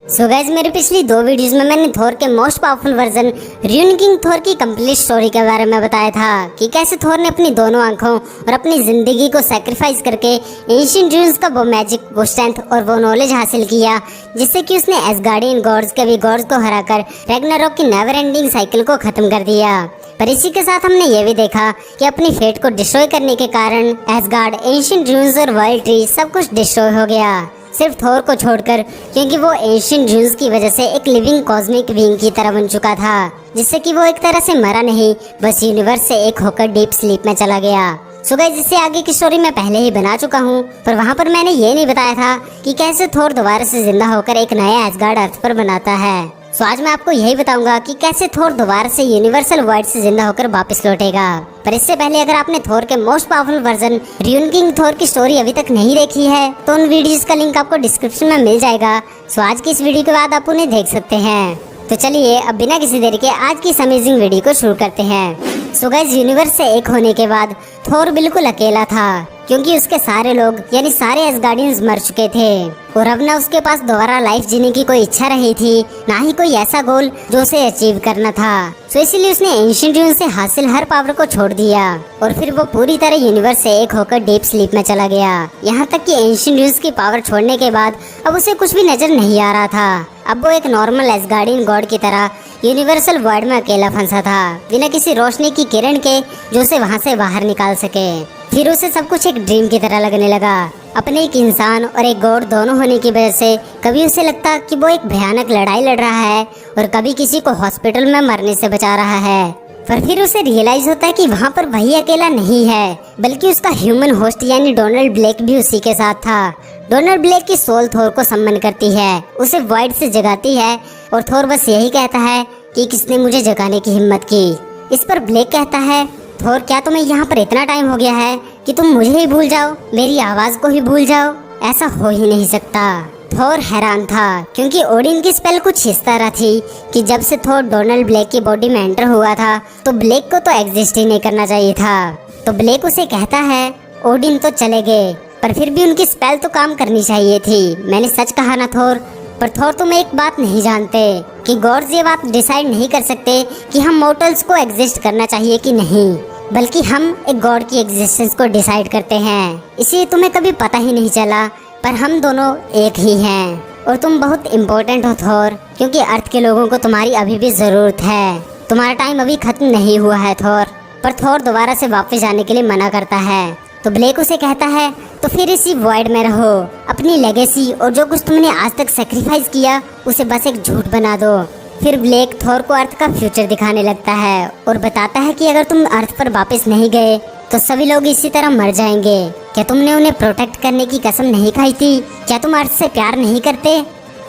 So guys, मेरे पिछली 2 videos में मैंने थोर के मोस्ट पावरफुल वर्जन र्यूनकिंग थोर की कंप्लीट स्टोरी के बारे में बताया था कि कैसे थोर ने अपनी दोनों आंखों और अपनी जिंदगी को सैक्रिफाइस करके एंशिएंट ड्यून्स का वो मैजिक, वो स्ट्रेंथ और वो नॉलेज हासिल किया, जिससे कि उसने एसगार्डियन गॉड्स के भी गॉड्स को हराकर रैग्नारोक की नेवर एंडिंग साइकिल को खत्म कर दिया। पर इसी के साथ हमने ये भी देखा कि अपनी फेट को डिस्ट्रॉय करने के कारण एसगार्ड, एंशिएंट ड्यून्स और वर्ल्ड ट्री सब कुछ डिस्ट्रॉय हो गया, सिर्फ थोर को छोड़कर, क्योंकि वो एंशिएंट ड्यून्स की वजह से एक लिविंग कॉस्मिक बीइंग की तरह बन चुका था, जिससे कि वो एक तरह से मरा नहीं, बस यूनिवर्स से एक होकर डीप स्लीप में चला गया। सो गाइस, इससे आगे की स्टोरी मैं पहले ही बना चुका हूँ, पर वहाँ पर मैंने ये नहीं बताया था कि कैसे थोर दोबारा से जिंदा होकर एक नया एसगार्ड अर्थ पर बनाता है। सो आज मैं आपको यही बताऊंगा कि कैसे थोर दोबारा से यूनिवर्सल वर्ल्ड से जिंदा होकर वापस लौटेगा। पर इससे पहले अगर आपने थोर के मोस्ट पावरफुल वर्जन र्यूनकिंग थोर की स्टोरी अभी तक नहीं देखी है तो उन वीडियोस का लिंक आपको डिस्क्रिप्शन में मिल जाएगा। सो आज की इस वीडियो के बाद आप उन्हें देख सकते हैं। तो चलिए अब बिना किसी देरी के आज की इस अमेजिंग वीडियो को शुरू करते हैं। सो गाइस, यूनिवर्स से एक होने के बाद थोर बिल्कुल अकेला था, क्योंकि उसके सारे लोग यानी सारे एसगार्डियंस मर चुके थे और अब ना उसके पास दोबारा लाइफ जीने की कोई इच्छा रही थी, ना ही कोई ऐसा गोल जो उसे अचीव करना था। सो इसीलिए उसने एंशिएंट ड्यून्स से हासिल हर पावर को छोड़ दिया और फिर वो पूरी तरह यूनिवर्स से एक होकर डीप स्लीप में चला गया। यहाँ तक कि एंशिएंट ड्यून्स की पावर छोड़ने के बाद अब उसे कुछ भी नजर नहीं आ रहा था। अब वो एक नॉर्मल एसगार्डियन गॉड की तरह यूनिवर्सल वर्ल्ड में अकेला फंसा था, बिना किसी रोशनी की किरण के जो उसे वहाँ से बाहर निकाल सके। फिर उसे सब कुछ एक ड्रीम की तरह लगने लगा। अपने एक इंसान और एक गॉड दोनों होने की वजह से कभी उसे लगता कि वो एक भयानक लड़ाई लड़ रहा है और कभी किसी को हॉस्पिटल में मरने से बचा रहा है। पर फिर उसे रियलाइज होता है कि वहाँ पर वही अकेला नहीं है, बल्कि उसका ह्यूमन होस्ट यानी डोनाल्ड ब्लेक भी उसी के साथ था। डोनाल्ड ब्लेक की सोल थोर को सम्मन करती है, उसे वॉइड से जगाती है और थोर बस यही कहता है कि किसने मुझे जगाने की हिम्मत की। इस पर ब्लेक कहता है, थोर क्या तुम्हें यहाँ पर इतना टाइम हो गया है कि तुम मुझे ही भूल जाओ, मेरी आवाज को ही भूल जाओ? ऐसा हो ही नहीं सकता। थोर हैरान था, क्योंकि ओडिन की स्पेल कुछ इस तरह थी कि जब से थोर डोनाल्ड ब्लेक की बॉडी में एंटर हुआ था तो ब्लेक को तो एग्जिस्ट ही नहीं करना चाहिए था। तो ब्लेक उसे कहता है, ओडिन तो चले गए पर फिर भी उनकी स्पेल तो काम करनी चाहिए थी। मैंने सच कहा ना थोर? पर थोर तुम एक बात नहीं जानते कि गॉड्स ये बात डिसाइड नहीं कर सकते कि हम मॉर्टल्स को एग्जिस्ट करना चाहिए कि नहीं, बल्कि हम एक गॉड की एग्जिस्टेंस को डिसाइड करते हैं। इसलिए तुम्हें कभी पता ही नहीं चला, पर हम दोनों एक ही हैं और तुम बहुत इम्पोर्टेंट हो थोर, क्योंकि अर्थ के लोगों को तुम्हारी अभी भी जरूरत है। तुम्हारा टाइम अभी खत्म नहीं हुआ है थोर। पर थोर दोबारा से वापस जाने के लिए मना करता है। तो ब्लेक उसे कहता है, तो फिर इसी वॉइड में रहो, अपनी लेगेसी और जो कुछ तुमने आज तक सेक्रीफाइस किया उसे बस एक झूठ बना दो। फिर ब्लेक थोर को अर्थ का फ्यूचर दिखाने लगता है और बताता है कि अगर तुम अर्थ पर वापस नहीं गए तो सभी लोग इसी तरह मर जाएंगे। क्या तुमने उन्हें प्रोटेक्ट करने की कसम नहीं खाई थी? क्या तुम अर्थ से प्यार नहीं करते?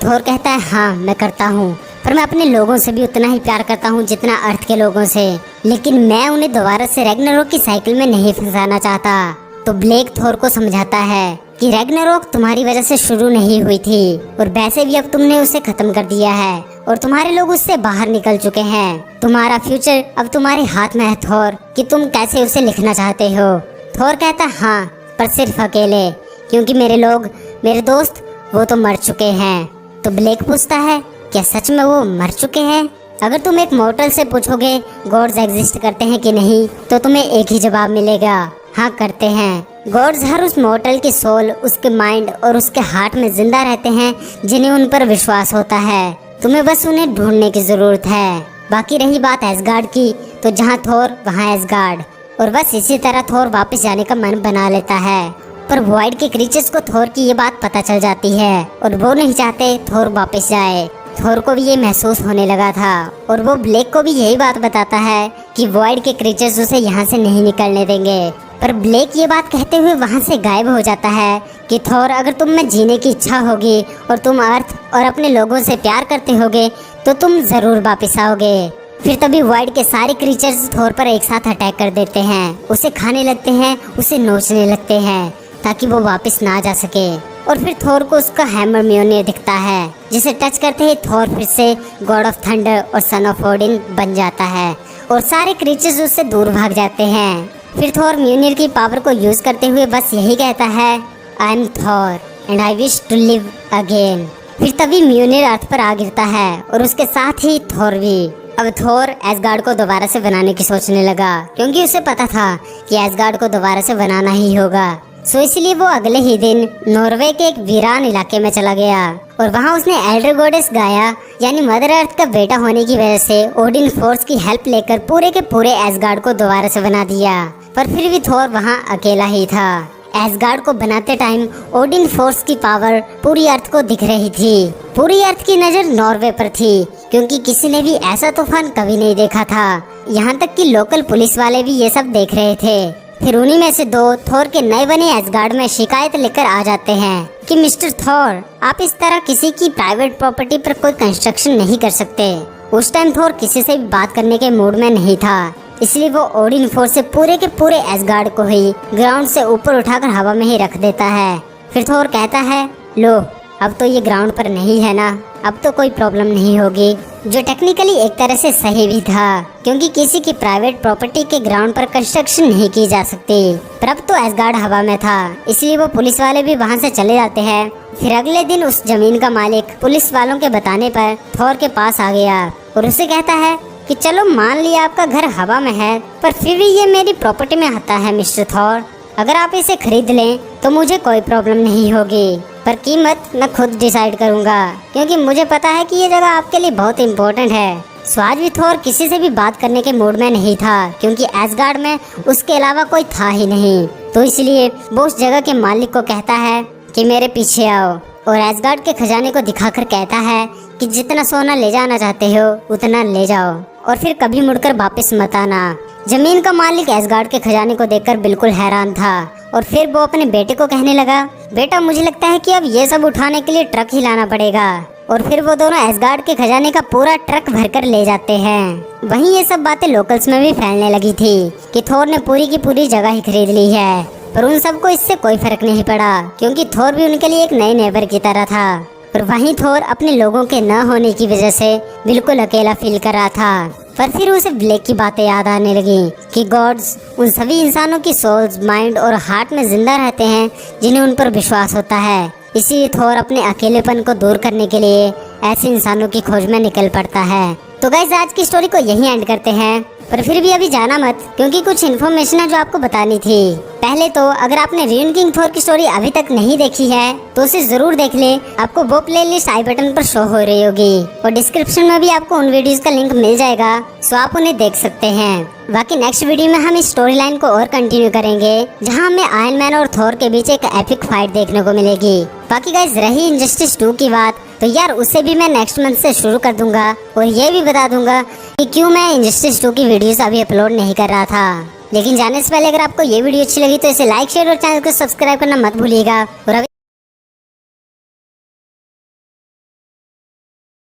थोर कहता है, हाँ मैं करता हूँ, पर मैं अपने लोगों से भी उतना ही प्यार करता हूँ जितना अर्थ के लोगों से, लेकिन मैं उन्हें दोबारा से रैग्नारोक की साइकिल में नहीं फंसाना चाहता। तो ब्लेक थोर को समझाता है कि रैग्नारोक तुम्हारी वजह से शुरू नहीं हुई थी और वैसे भी अब तुमने उसे खत्म कर दिया है और तुम्हारे लोग उससे बाहर निकल चुके हैं। तुम्हारा फ्यूचर अब तुम्हारे हाथ में है थोर, कि तुम कैसे उसे लिखना चाहते हो। थोर कहता है, हाँ पर सिर्फ अकेले, क्योंकि मेरे लोग, मेरे दोस्त वो तो मर चुके हैं। तो ब्लेक पूछता है, क्या सच में वो मर चुके हैं? अगर तुम एक मॉर्टल से पूछोगे गॉड्स एग्जिस्ट करते हैं कि नहीं, तो तुम्हें एक ही जवाब मिलेगा, हाँ करते हैं। गॉड्स हर उस मॉर्टल की सोल, उसके माइंड और उसके हार्ट में जिंदा रहते हैं जिन्हें उन पर विश्वास होता है। तुम्हें बस उन्हें ढूंढने की जरूरत है। बाकी रही बात एसगार्ड की, तो जहाँ थोर वहाँ एसगार्ड, और बस इसी तरह थोर वापस जाने का मन बना लेता है। पर वॉइड के क्रीचर्स को थोर की ये बात पता चल जाती है और वो नहीं चाहते थोर वापस जाए। थोर को भी ये महसूस होने लगा था और वो ब्लेक को भी यही बात बताता है कि वॉइड के क्रीचर्स उसे यहाँ से नहीं निकलने देंगे। पर ब्लेक ये बात कहते हुए वहाँ से गायब हो जाता है कि थोर, अगर तुम में जीने की इच्छा होगी और तुम अर्थ और अपने लोगों से प्यार करते होगे तो तुम जरूर वापस आओगे। फिर तभी वॉइड के सारे क्रीचर्स थोर पर एक साथ अटैक कर देते हैं, उसे खाने लगते हैं, उसे नोचने लगते हैं ताकि वो वापस ना जा सके। और फिर थोर को उसका हैमर म्योनिर दिखता है, जिसे टच करते ही थोर फिर से गॉड ऑफ थंडर और सन ऑफ ओडिन बन जाता है और सारे क्रीचर्स उससे दूर भाग जाते हैं। फिर थोर म्योनिर की पावर को यूज करते हुए बस यही कहता है, I am Thor and I wish to live again. फिर तभी म्यूनिर अर्थ पर आ गिरता है और उसके साथ ही थोर भी। अब थोर एसगार्ड को दोबारा से बनाने की सोचने लगा, क्योंकि उसे पता था कि एसगार्ड को दोबारा से बनाना ही होगा। सो इसलिए वो अगले ही दिन नॉर्वे के एक वीरान इलाके में चला गया और वहाँ उसने एल्डर गोडेस गाया यानी मदर अर्थ का बेटा होने की वजह से ओडिन फोर्स की हेल्प लेकर पूरे के पूरे एसगार्ड को दोबारा से बना दिया। पर फिर भी थोर वहाँ अकेला ही था। एसगार्ड को बनाते टाइम ओडिन फोर्स की पावर पूरी अर्थ को दिख रही थी। पूरी अर्थ की नजर नॉर्वे पर थी, क्योंकि किसी ने भी ऐसा तूफान कभी नहीं देखा था। यहाँ तक कि लोकल पुलिस वाले भी ये सब देख रहे थे। फिर उन्हीं में से दो थोर के नए बने एसगार्ड में शिकायत लेकर आ जाते हैं कि मिस्टर थोर, आप इस तरह किसी की प्राइवेट प्रॉपर्टी पर कोई कंस्ट्रक्शन नहीं कर सकते। उस टाइम थोर किसी से भी बात करने के मूड में नहीं था, इसलिए वो ओडिन फोर्स से पूरे के पूरे एसगार्ड को ही ग्राउंड से ऊपर उठाकर हवा में ही रख देता है। फिर थोर कहता है, लो अब तो ये ग्राउंड पर नहीं है ना, अब तो कोई प्रॉब्लम नहीं होगी। जो टेक्निकली एक तरह से सही भी था, क्योंकि किसी की प्राइवेट प्रॉपर्टी के ग्राउंड पर कंस्ट्रक्शन नहीं की जा सकती। पर अब तो एसगार्ड हवा में था, इसलिए वो पुलिस वाले भी वहाँ से चले जाते हैं। फिर अगले दिन उस जमीन का मालिक पुलिस वालों के बताने पर थोर के पास आ गया और उसे कहता है कि चलो मान लिया आपका घर हवा में है, पर फिर भी ये मेरी प्रॉपर्टी में आता है मिस्टर थोर। अगर आप इसे खरीद लें तो मुझे कोई प्रॉब्लम नहीं होगी, पर कीमत मैं खुद डिसाइड करूंगा, क्योंकि मुझे पता है कि ये जगह आपके लिए बहुत इम्पोर्टेंट है। सो आज भी थोर किसी से भी बात करने के मूड में नहीं था, क्योंकि एसगार्ड में उसके अलावा कोई था ही नहीं। तो इसलिए वो उस जगह के मालिक को कहता है कि मेरे पीछे आओ, और एसगार्ड के खजाने को दिखाकर कहता है कि जितना सोना ले जाना चाहते हो उतना ले जाओ और फिर कभी मुड़कर वापस मत आना। जमीन का मालिक एसगार्ड के खजाने को देखकर बिल्कुल हैरान था और फिर वो अपने बेटे को कहने लगा, बेटा मुझे लगता है कि अब ये सब उठाने के लिए ट्रक ही लाना पड़ेगा। और फिर वो दोनों एसगार्ड के खजाने का पूरा ट्रक भरकर ले जाते हैं। वहीं ये सब बातें लोकल्स में भी फैलने लगी थी कि थोर ने पूरी की पूरी जगह ही खरीद ली है, पर उन सबको इससे कोई फर्क नहीं पड़ा, क्योंकि थोर भी उनके लिए एक नए नेबर की तरह था। और वहीं थोर अपने लोगों के न होने की वजह से बिल्कुल अकेला फील कर रहा था। पर फिर उसे ब्लेक की बातें याद आने लगी कि गॉड्स उन सभी इंसानों की सोल्स, माइंड और हार्ट में जिंदा रहते हैं जिन्हें उन पर विश्वास होता है। इसीलिए थोर अपने अकेलेपन को दूर करने के लिए ऐसे इंसानों की खोज में निकल पड़ता है। तो गाइस आज की स्टोरी को यहीं एंड करते हैं, पर फिर भी अभी जाना मत, क्योंकि कुछ इन्फॉर्मेशन है जो आपको बतानी थी। पहले तो अगर आपने र्यून किंग थोर की स्टोरी अभी तक नहीं देखी है तो उसे जरूर देख ले। आपको वो प्लेलिस्ट आई बटन पर शो हो रही होगी और डिस्क्रिप्शन में भी आपको उन वीडियोस का लिंक मिल जाएगा, सो आप उन्हें देख सकते हैं। बाकी नेक्स्ट वीडियो में हम इस स्टोरी लाइन को और कंटिन्यू करेंगे, जहां हमें आयरन मैन और थोर के बीच एक एपिक फाइट देखने को मिलेगी। बाकी गाइस रही इनजस्टिस 2 की बात, तो यार उसे भी मैं नेक्स्ट मंथ से शुरू कर दूंगा और ये भी बता दूंगा कि क्यों मैं इनजस्टिस 2 की वीडियोस अभी अपलोड नहीं कर रहा था। लेकिन जाने से पहले अगर आपको ये वीडियो अच्छी लगी तो इसे लाइक, शेयर और चैनल को सब्सक्राइब करना मत भूलिएगा। और अगर